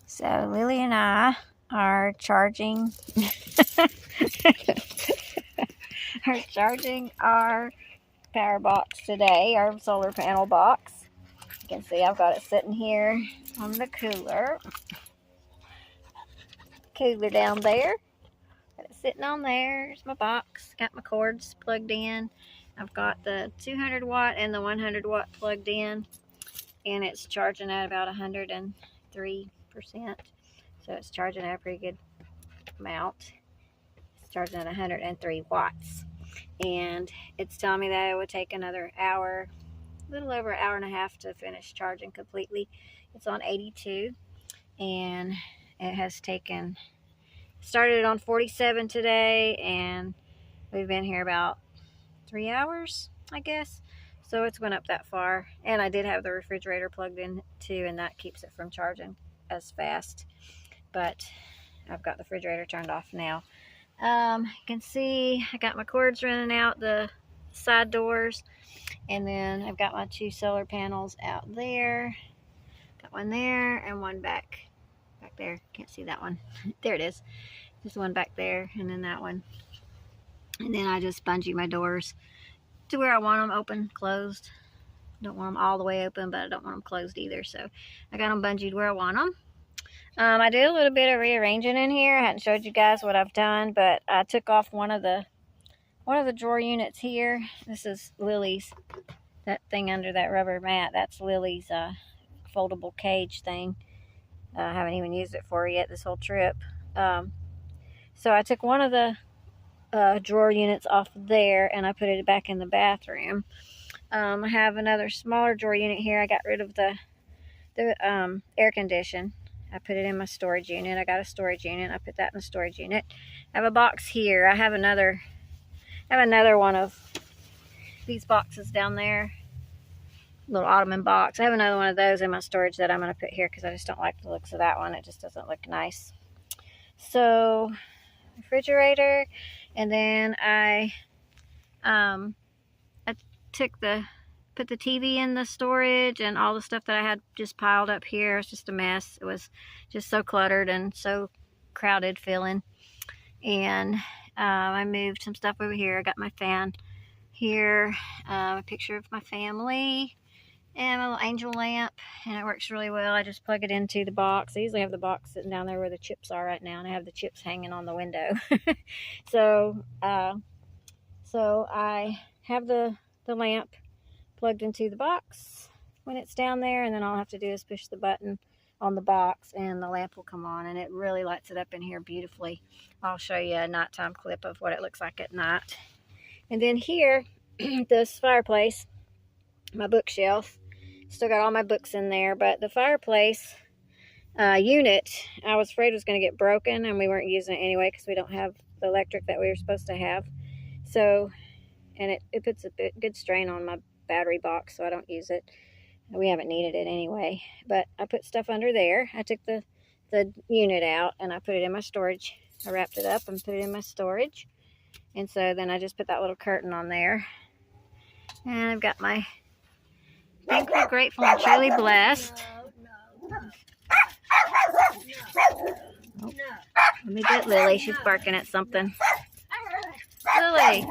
So Lily and I are charging our power box today, our solar panel box. You can see I've got it sitting here on the cooler down there. Got it sitting on there. There's my box. Got my cords plugged in. I've got the 200 watt and the 100 watt plugged in, and it's charging at about 103%. So it's charging at a pretty good amount. It's charging at 103 watts. And it's telling me that it would take another hour, a little over an hour and a half to finish charging completely. It's on 82, and it has started on 47 today, and we've been here about 3 hours, I guess. So it's went up that far. And I did have the refrigerator plugged in too, and that keeps it from charging as fast. But I've got the refrigerator turned off now. You can see I got my cords running out the side doors, and then I've got my 2 solar panels out there. Got one there and one back there. Can't see that one. There it is. There's one back there, and then that one. And then I just bungee my doors to where I want them open, closed. Don't want them all the way open, but I don't want them closed either. So I got them bungeed where I want them. I did a little bit of rearranging in here. I hadn't showed you guys what I've done, but I took off one of the drawer units here. This is Lily's. That thing under that rubber mat, that's Lily's foldable cage thing. I haven't even used it for her yet this whole trip. So I took one of the drawer units off there, and I put it back in the bathroom. I have another smaller drawer unit here. I got rid of the air condition. I put it in my storage unit. I got a storage unit. I put that in the storage unit. I have a box here. I have another one of these boxes down there. Little ottoman box. I have another one of those in my storage that I'm going to put here because I just don't like the looks of that one. It just doesn't look nice. So, refrigerator, and then I put the TV in the storage, and all the stuff that I had just piled up here. It's just a mess. It was just so cluttered and so crowded feeling. And I moved some stuff over here. I got my fan here, a picture of my family, and my little angel lamp, and it works really well. I just plug it into the box. I usually have the box sitting down there where the chips are right now, and I have the chips hanging on the window. So I have the lamp plugged into the box when it's down there, and then all I have to do is push the button on the box and the lamp will come on, and it really lights it up in here beautifully. I'll show you a nighttime clip of what it looks like at night. And then here, this fireplace, my bookshelf, still got all my books in there, but the fireplace unit, I was afraid was going to get broken, and we weren't using it anyway because we don't have the electric that we were supposed to have. So, and it puts a good strain on my battery box, so I don't use it. We haven't needed it anyway, but I put stuff under there. I took the unit out and I put it in my storage. I wrapped it up and put it in my storage, and so then I just put that little curtain on there. And I've got my thankful, grateful, and truly blessed. Oh, let me get Lily. She's barking at something. Lily.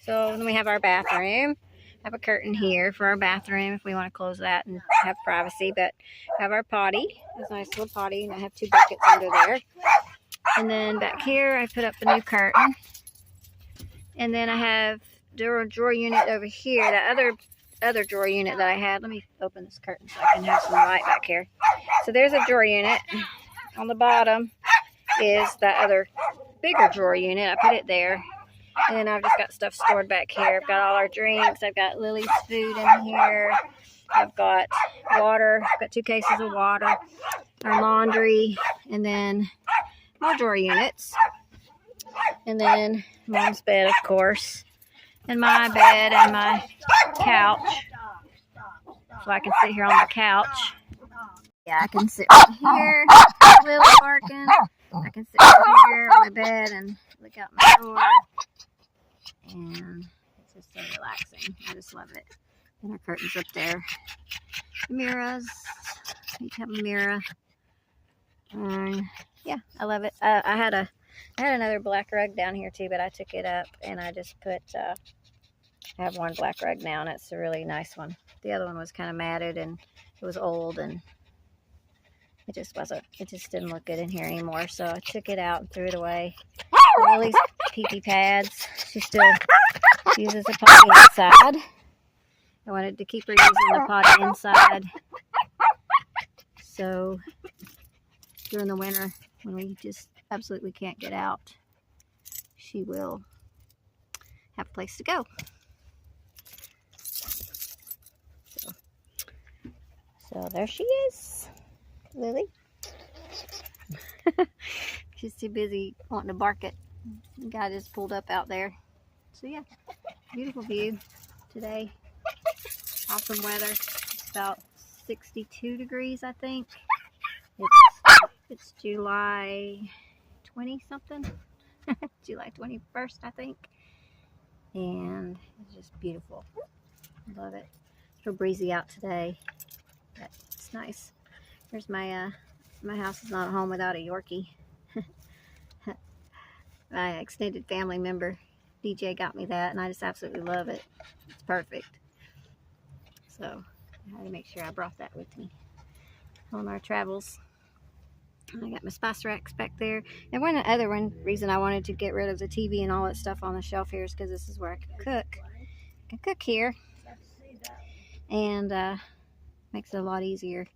So then we have our bathroom. I have a curtain here for our bathroom if we want to close that and have privacy. But I have our potty. It's a nice little potty, and I have 2 buckets under there. And then back here I put up a new curtain. And then I have a drawer unit over here. That other drawer unit that I had. Let me open this curtain so I can have some light back here. So there's a drawer unit. On the bottom is that other bigger drawer unit. I put it there. And then I've just got stuff stored back here. I've got all our drinks. I've got Lily's food in here. I've got water. I've got 2 cases of water. Our laundry. And then more drawer units. And then Mom's bed, of course. And my bed and my couch. So I can sit here on the couch. Yeah, I can sit right here. Lily barking. I can sit right here on my bed and look out my door. And it's just so relaxing. I just love it. And our curtains up there. The mirrors. Mirror. And yeah, I love it. I had another black rug down here too, but I took it up and I just put, I have one black rug now, and it's a really nice one. The other one was kind of matted and it was old, and it just didn't look good in here anymore. So I took it out and threw it away. Lily's pee-pee pads, she still uses a potty inside. I wanted to keep her using the potty inside. So during the winter, when we just absolutely can't get out, she will have a place to go. So there she is, Lily. She's too busy wanting to bark at the guy just pulled up out there. So yeah, beautiful view today. Awesome weather. It's about 62 degrees, I think. It's July 20 something. July 21st, I think. And it's just beautiful. I love it. It's real breezy out today, but it's nice. Here's my my house is not a home without a Yorkie. My extended family member DJ got me that, and I just absolutely love it. It's perfect. So I had to make sure I brought that with me on our travels. I got my spice racks back there. And one reason I wanted to get rid of the TV and all that stuff on the shelf here is because this is where I can cook. I can cook here, and makes it a lot easier.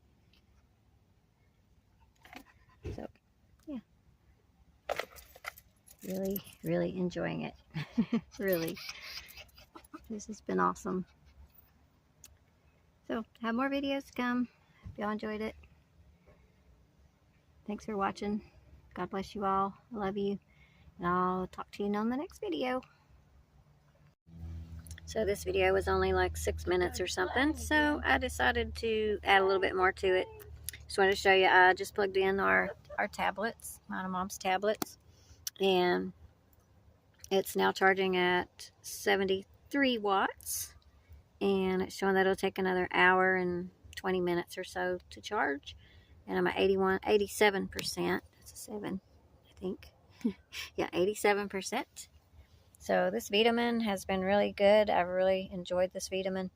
So yeah, really enjoying it. Really, this has been awesome. So have more videos to come. Hope y'all enjoyed it. Thanks for watching. God bless you all. I love you. And I'll talk to you on the next video. So this video was only like 6 minutes or something, so I decided to add a little bit more to it. Just wanted to show you, I just plugged in our tablets, mine and Mom's tablets, and it's now charging at 73 watts, and it's showing that it'll take another hour and 20 minutes or so to charge. And I'm at 87%. That's a 7, I think. Yeah, 87%. So this Vitamin has been really good. I've really enjoyed this Vitamin.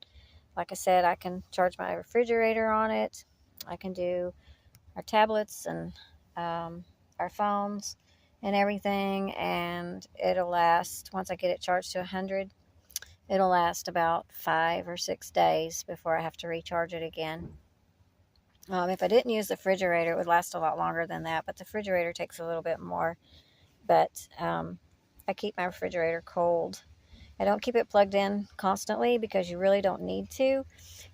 Like I said, I can charge my refrigerator on it. I can do our tablets and our phones and everything. And it'll last, once I get it charged to 100, it'll last about 5 or 6 days before I have to recharge it again. If I didn't use the refrigerator, it would last a lot longer than that, but the refrigerator takes a little bit more. But I keep my refrigerator cold. I don't keep it plugged in constantly because you really don't need to.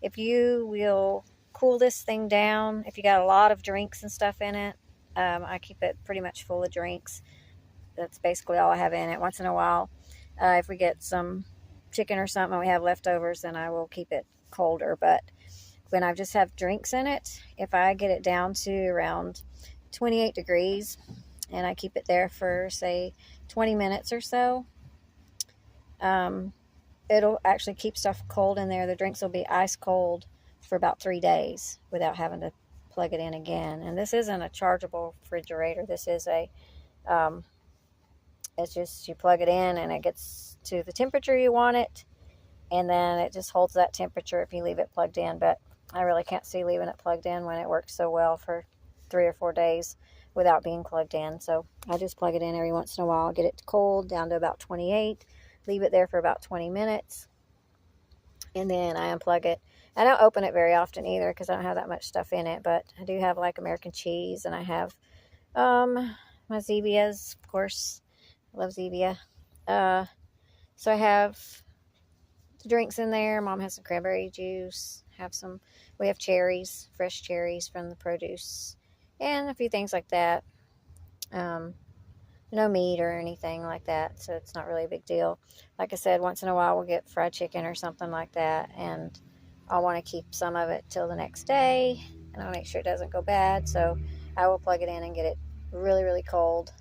If you will cool this thing down, if you got a lot of drinks and stuff in it, I keep it pretty much full of drinks. That's basically all I have in it. Once in a while, if we get some chicken or something and we have leftovers, then I will keep it colder. But when I just have drinks in it, if I get it down to around 28 degrees and I keep it there for, say, 20 minutes or so, it'll actually keep stuff cold in there. The drinks will be ice cold for about 3 days without having to plug it in again. And this isn't a chargeable refrigerator. This is a, it's just you plug it in and it gets to the temperature you want it, and then it just holds that temperature if you leave it plugged in. But I really can't see leaving it plugged in when it works so well for 3 or 4 days without being plugged in. So I just plug it in every once in a while, get it cold down to about 28, leave it there for about 20 minutes, and then I unplug it. I don't open it very often either because I don't have that much stuff in it, but I do have like American cheese, and I have my Zevias, of course. I love Zevia. So I have the drinks in there. Mom has some cranberry juice. We have cherries, fresh cherries from the produce, and a few things like that. No meat or anything like that, so it's not really a big deal. Like I said, once in a while we'll get fried chicken or something like that, and I want to keep some of it till the next day, and I'll make sure it doesn't go bad, so I will plug it in and get it really cold.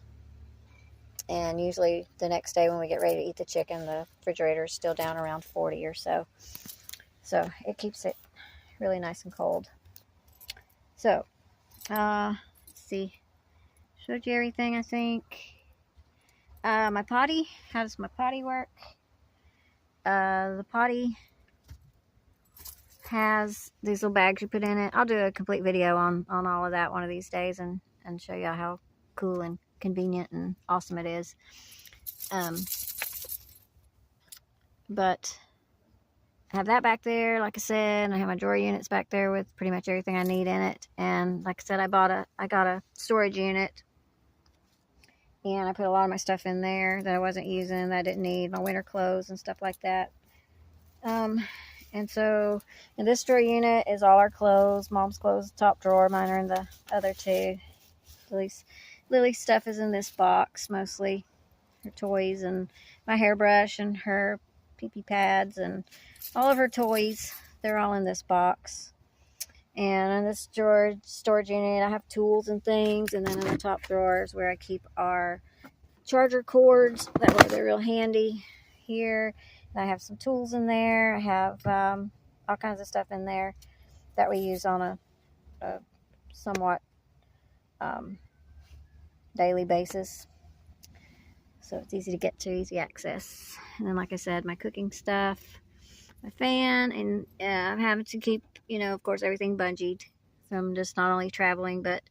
And usually the next day when we get ready to eat the chicken, the refrigerator is still down around 40 or so. So it keeps it really nice and cold. So, let's see. Showed you everything, I think. My potty. How does my potty work? The potty has these little bags you put in it. I'll do a complete video on all of that one of these days and show you how cool and convenient and awesome it is. But I have that back there, like I said, and I have my drawer units back there with pretty much everything I need in it. And like I said, I got a storage unit, and I put a lot of my stuff in there that I wasn't using, that I didn't need, my winter clothes and stuff like that. And so in this drawer unit is all our clothes, Mom's clothes, top drawer. Mine are in the other two. Lily's stuff is in this box mostly. Her toys and my hairbrush and her pee-pee pads and all of her toys. They're all in this box. And in this storage unit, I have tools and things. And then in the top drawers where I keep our charger cords. That way they're real handy here. And I have some tools in there. I have all kinds of stuff in there that we use on a somewhat daily basis. So it's easy to get to, easy access. And then, like I said, my cooking stuff, my fan, and I'm having to keep, of course, everything bungeed. So I'm just not only traveling, but,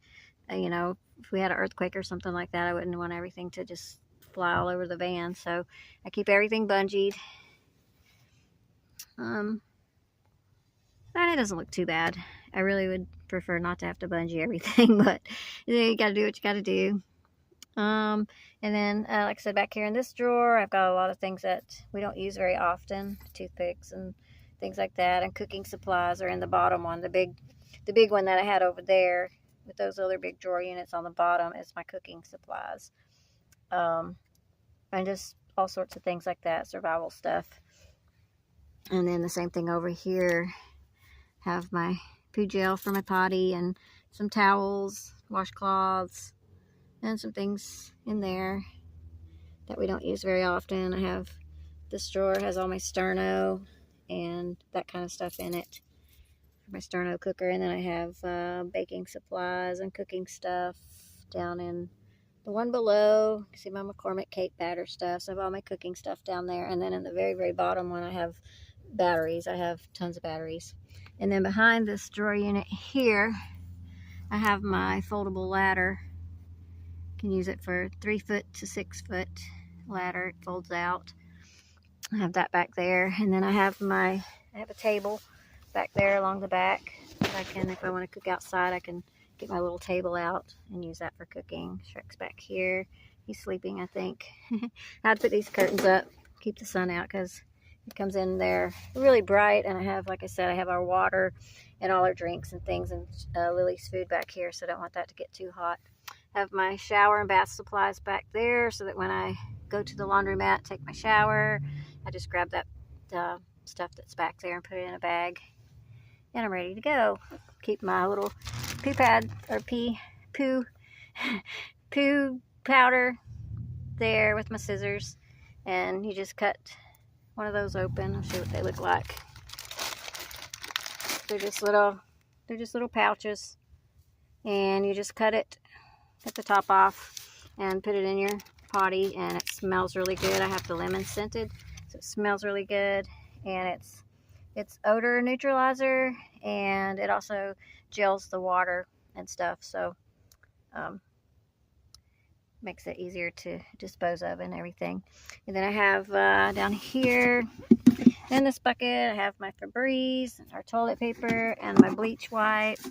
if we had an earthquake or something like that, I wouldn't want everything to just fly all over the van. So I keep everything bungeed. And it doesn't look too bad. I really would prefer not to have to bungee everything, but you got to do what you got to do. And then, like I said, back here in this drawer, I've got a lot of things that we don't use very often, toothpicks and things like that, and cooking supplies are in the bottom one. The big one that I had over there with those other big drawer units on the bottom is my cooking supplies. And just all sorts of things like that, survival stuff. And then the same thing over here, have my poo gel for my potty and some towels, washcloths, and some things in there that we don't use very often. I have, this drawer has all my Sterno and that kind of stuff in it for my Sterno cooker. And then I have baking supplies and cooking stuff down in the one below. You can see my McCormick cake batter stuff. So I have all my cooking stuff down there. And then in the very, very bottom one, I have batteries. I have tons of batteries. And then behind this drawer unit here, I have my foldable ladder. Can use it for 3-foot to 6-foot ladder. It folds out. I have that back there, and then I have a table back there along the back. If I want to cook outside, I can get my little table out and use that for cooking. Shrek's back here. He's sleeping, I think. I had to put these curtains up, keep the sun out, because it comes in there really bright. And I have, like I said, I have our water and all our drinks and things, and Lily's food back here, so I don't want that to get too hot. Have my shower and bath supplies back there so that when I go to the laundromat, take my shower, I just grab that stuff that's back there and put it in a bag, and I'm ready to go. Keep my little poo pad or poo powder there with my scissors, and you just cut one of those open. I'll show you what they look like. They're just little pouches, and you just cut the top off and put it in your potty, and it smells really good. I have the lemon scented, so it smells really good, and it's odor neutralizer, and it also gels the water and stuff, so makes it easier to dispose of and everything. And then I have down here in this bucket, I have my Febreze, our toilet paper, and my bleach wipes.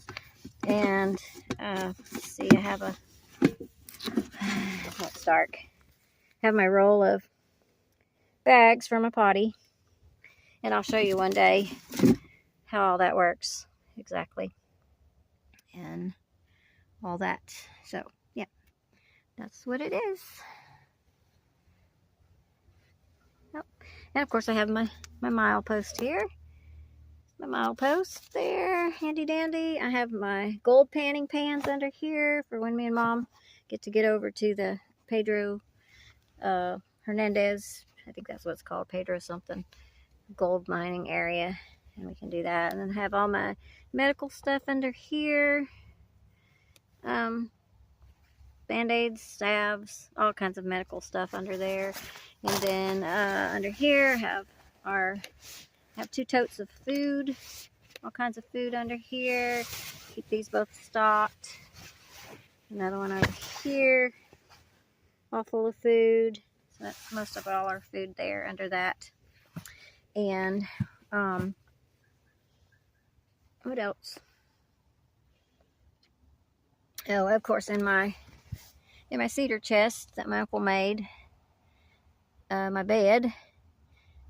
And let's see, I have it's dark. I have my roll of bags for my potty, and I'll show you one day how all that works exactly and all that. So yeah, that's what it is. Yep. And of course I have my milepost here. My milepost there, handy dandy. I have my gold panning pans under here for when me and Mom get over to the Pedro Hernandez, I think that's what it's called, Pedro something, gold mining area, and we can do that. And then I have all my medical stuff under here, Band-Aids, salves, all kinds of medical stuff under there. And then under here have 2 totes of food, all kinds of food under here. Keep these both stocked. Another one over here, all full of food. So that's most of all our food there under that. And what else? Oh, of course, in my cedar chest that my uncle made, my bed,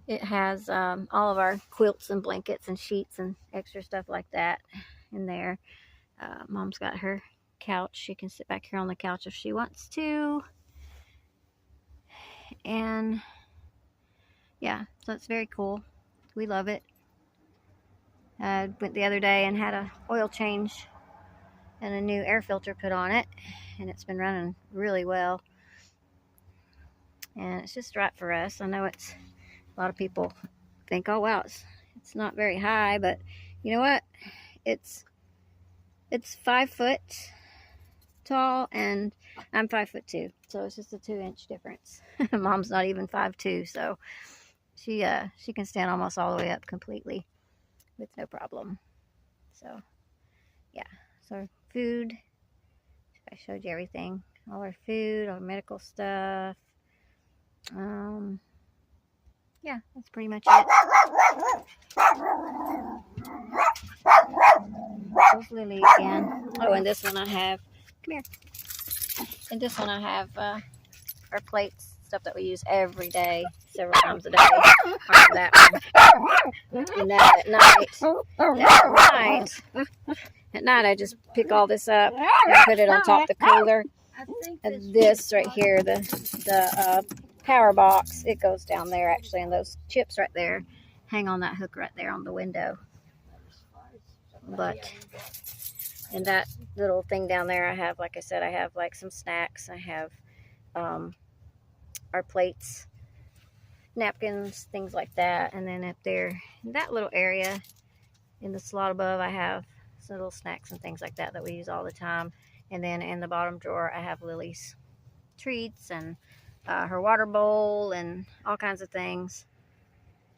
it has all of our quilts and blankets and sheets and extra stuff like that in there. Mom's got her couch. She can sit back here on the couch if she wants to. And yeah, so it's very cool. We love it. I went the other day and had a oil change and a new air filter put on it, and it's been running really well. And it's just right for us. I know it's a lot of people think, oh wow, it's not very high, but you know what? It's 5 foot tall and I'm 5'2", so it's just a 2-inch difference. Mom's not even 5'2", so she can stand almost all the way up completely with no problem. So yeah, so food, I showed you everything, all our food, our medical stuff. Yeah, that's pretty much it. There's Lily again. Oh, and this one I have, come here. And this one I have our plates, stuff that we use every day, several times a day. That one. And then at night I just pick all this up and put it on top of the cooler. And this right here, the power box, it goes down there actually, and those chips right there hang on that hook right there on the window. But in that little thing down there, I have, like I said, I have like some snacks. I have our plates, napkins, things like that. And then up there in that little area in the slot above, I have some little snacks and things like that we use all the time. And then in the bottom drawer, I have Lily's treats and her water bowl and all kinds of things.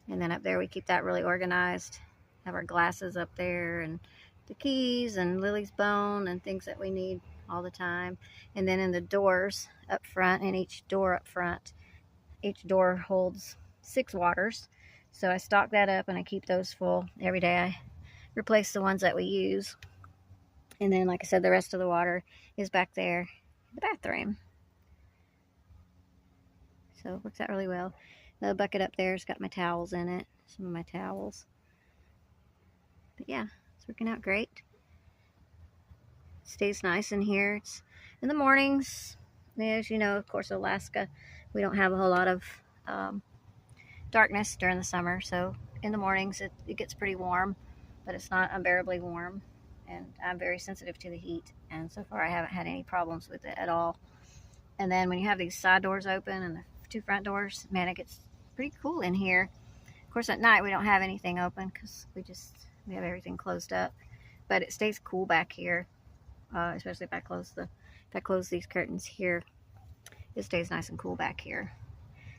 And then up there, we keep that really organized. Have our glasses up there and the keys and Lily's bone and things that we need all the time. And then in the doors up front, and each door up front, each door holds 6 waters. So I stock that up and I keep those full every day. I replace the ones that we use. And then, like I said, the rest of the water is back there in the bathroom. So it works out really well. The bucket up there's got my towels in it, some of my towels. But yeah, it's working out great. It stays nice in here. It's in the mornings. As you know, of course, Alaska, we don't have a whole lot of darkness during the summer. So in the mornings, it gets pretty warm, but it's not unbearably warm. And I'm very sensitive to the heat. And so far, I haven't had any problems with it at all. And then when you have these side doors open and the 2 front doors, man, it gets pretty cool in here. Of course, at night, we don't have anything open because we have everything closed up. But it stays cool back here, especially if I close these curtains here. It stays nice and cool back here.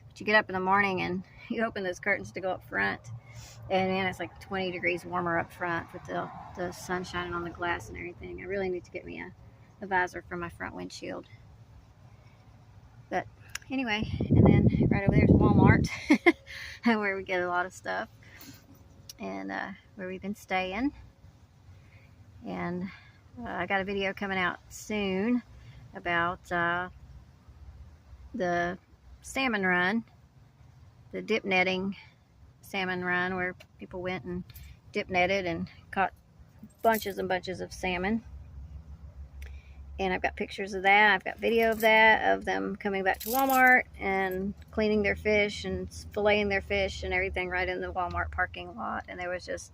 But you get up in the morning and you open those curtains to go up front, and then it's like 20 degrees warmer up front with the sun shining on the glass and everything. I really need to get me a visor for my front windshield. But anyway, and then right over there is Walmart, where we get a lot of stuff, and where we've been staying. And I got a video coming out soon about the salmon run, the dip netting salmon run, where people went and dip netted and caught bunches and bunches of salmon. And I've got pictures of that. I've got video of that, of them coming back to Walmart and cleaning their fish and filleting their fish and everything right in the Walmart parking lot. And there was just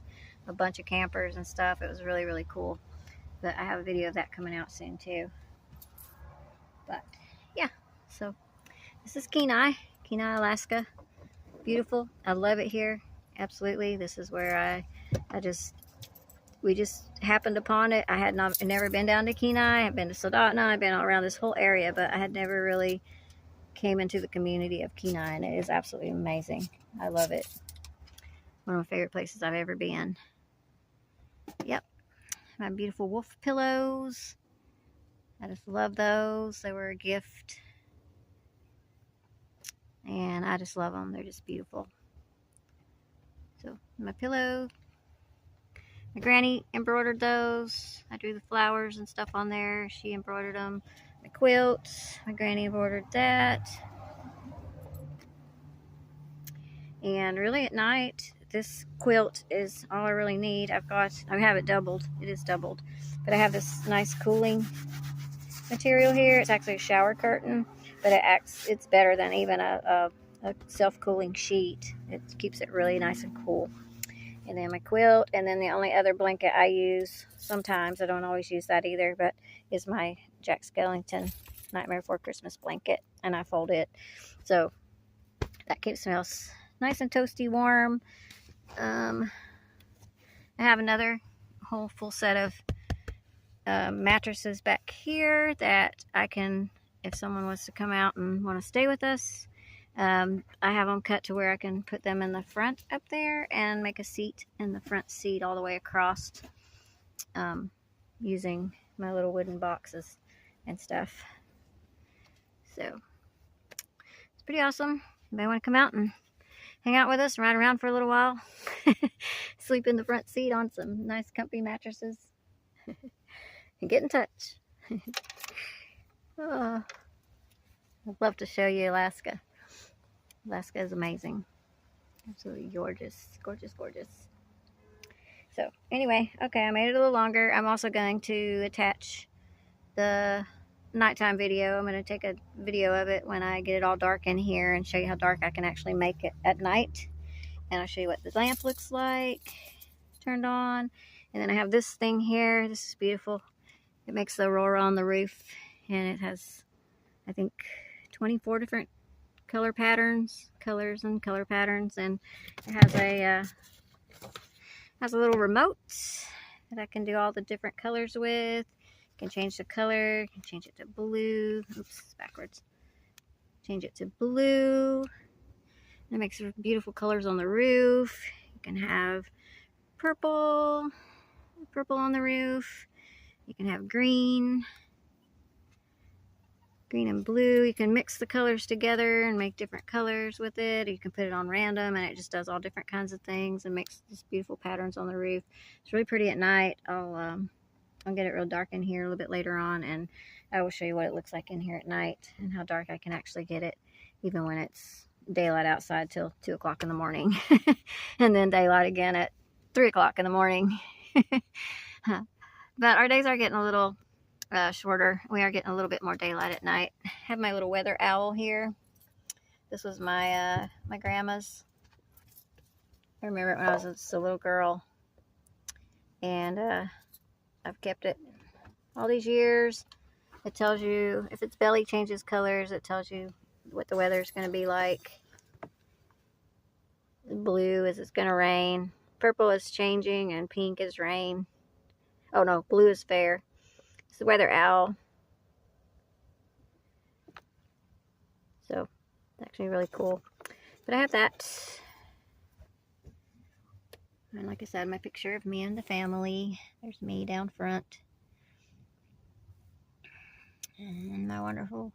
a bunch of campers and stuff. It was really, really cool. But I have a video of that coming out soon too. But yeah, so this is Kenai, Alaska. Beautiful. I love it here. Absolutely. This is where I just we just happened upon it. I had never been down to Kenai. I've been to Soldotna. I've been all around this whole area, but I had never really came into the community of Kenai, and it is absolutely amazing. I love it. One of my favorite places I've ever been. Yep. My beautiful wolf pillows. I just love those. They were a gift. And I just love them. They're just beautiful. So, my pillow. My granny embroidered those. I drew the flowers and stuff on there. She embroidered them. My quilt. My granny embroidered that. And really at night, this quilt is all I really need. I have it doubled. It is doubled. But I have this nice cooling material here. It's actually a shower curtain, but it's better than even a self-cooling sheet. It keeps it really nice and cool. And then my quilt, and then the only other blanket I use sometimes, I don't always use that either, but is my Jack Skellington Nightmare Before Christmas blanket, and I fold it. So that keeps me nice and toasty warm. I have another whole full set of mattresses back here that I can, if someone wants to come out and want to stay with us, I have them cut to where I can put them in the front up there and make a seat in the front seat all the way across, using my little wooden boxes and stuff. So it's pretty awesome. Anybody want to come out and hang out with us and ride around for a little while? Sleep in the front seat on some nice comfy mattresses. And get in touch. Oh, I'd love to show you Alaska. Alaska is amazing. Absolutely gorgeous. Gorgeous, gorgeous. So anyway, okay, I made it a little longer. I'm also going to attach the nighttime video. I'm going to take a video of it when I get it all dark in here and show you how dark I can actually make it at night. And I'll show you what the lamp looks like turned on. And then I have this thing here. This is beautiful. It makes the aurora on the roof, and it has, I think, 24 different colors and color patterns, and it has a little remote that I can do all the different colors with. You can change the color, you can change it to blue. Oops, backwards. Change it to blue. And it makes beautiful colors on the roof. You can have purple on the roof. You can have green and blue. You can mix the colors together and make different colors with it. You can put it on random, and it just does all different kinds of things and makes these beautiful patterns on the roof. It's really pretty at night. I'll get it real dark in here a little bit later on, and I will show you what it looks like in here at night and how dark I can actually get it, even when it's daylight outside till 2 o'clock in the morning. And then daylight again at 3 o'clock in the morning. But our days are getting a little shorter. We are getting a little bit more daylight at night. I have my little weather owl here. This was my my grandma's. I remember it when I was just a little girl, and I've kept it all these years. It tells you if its belly changes colors. It tells you what the weather is going to be like. Blue is it's going to rain. Purple is changing, and pink is rain. Oh no, blue is fair. It's the weather owl. So it's actually really cool. But I have that. And like I said, my picture of me and the family. There's me down front. And my wonderful,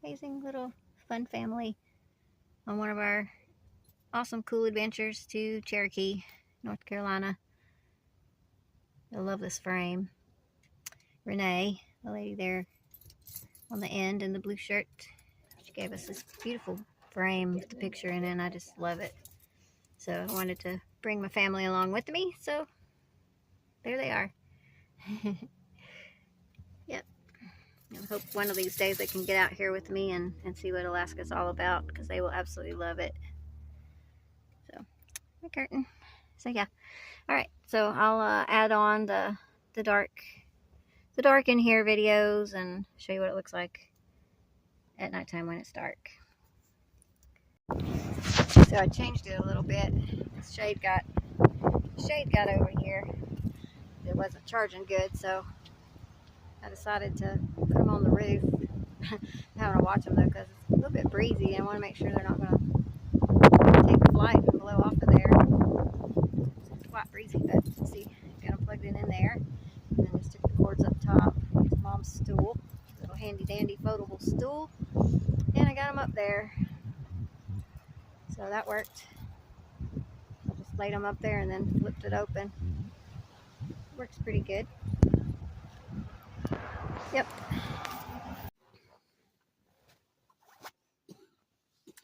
amazing little fun family on one of our awesome, cool adventures to Cherokee, North Carolina. I love this frame. Renee, the lady there on the end in the blue shirt, she gave us this beautiful frame with the picture in it, and I just love it. So I wanted to bring my family along with me, so there they are. Yep. I hope one of these days they can get out here with me and see what Alaska's all about, because they will absolutely love it. So, my curtain. So yeah. Alright, so I'll add on the dark in here videos and show you what it looks like at nighttime when it's dark. So I changed it a little bit. The shade got over here. it wasn't charging good, so I decided to put them on the roof. I'm having to watch them though because it's a little bit breezy and I want to make sure they're not going to take flight and blow off of there. It's quite breezy, but see, got them plugged in there. And then just took the cords up top. Here's Mom's stool, little handy dandy foldable stool, and I got them up there. So that worked. I just laid them up there and then flipped it open. Works pretty good. Yep.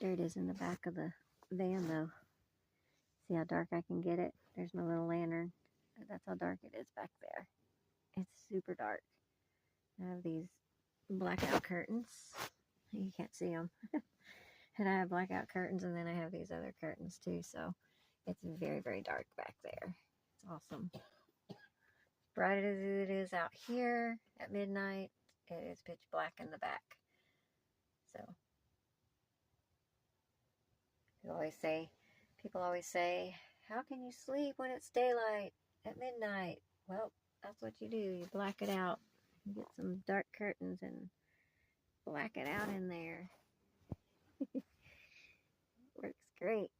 There it is in the back of the van though. See how dark I can get it? There's my little lantern. That's how dark it is back there. It's super dark. I have these blackout curtains. You can't see them. And I have blackout curtains, and then I have these other curtains too, so it's very, very dark back there. It's awesome. Bright as it is out here at midnight, it is pitch black in the back. So people always say, how can you sleep when it's daylight at midnight? Well, that's what you do. You black it out. You get some dark curtains and black it out in there. Works great.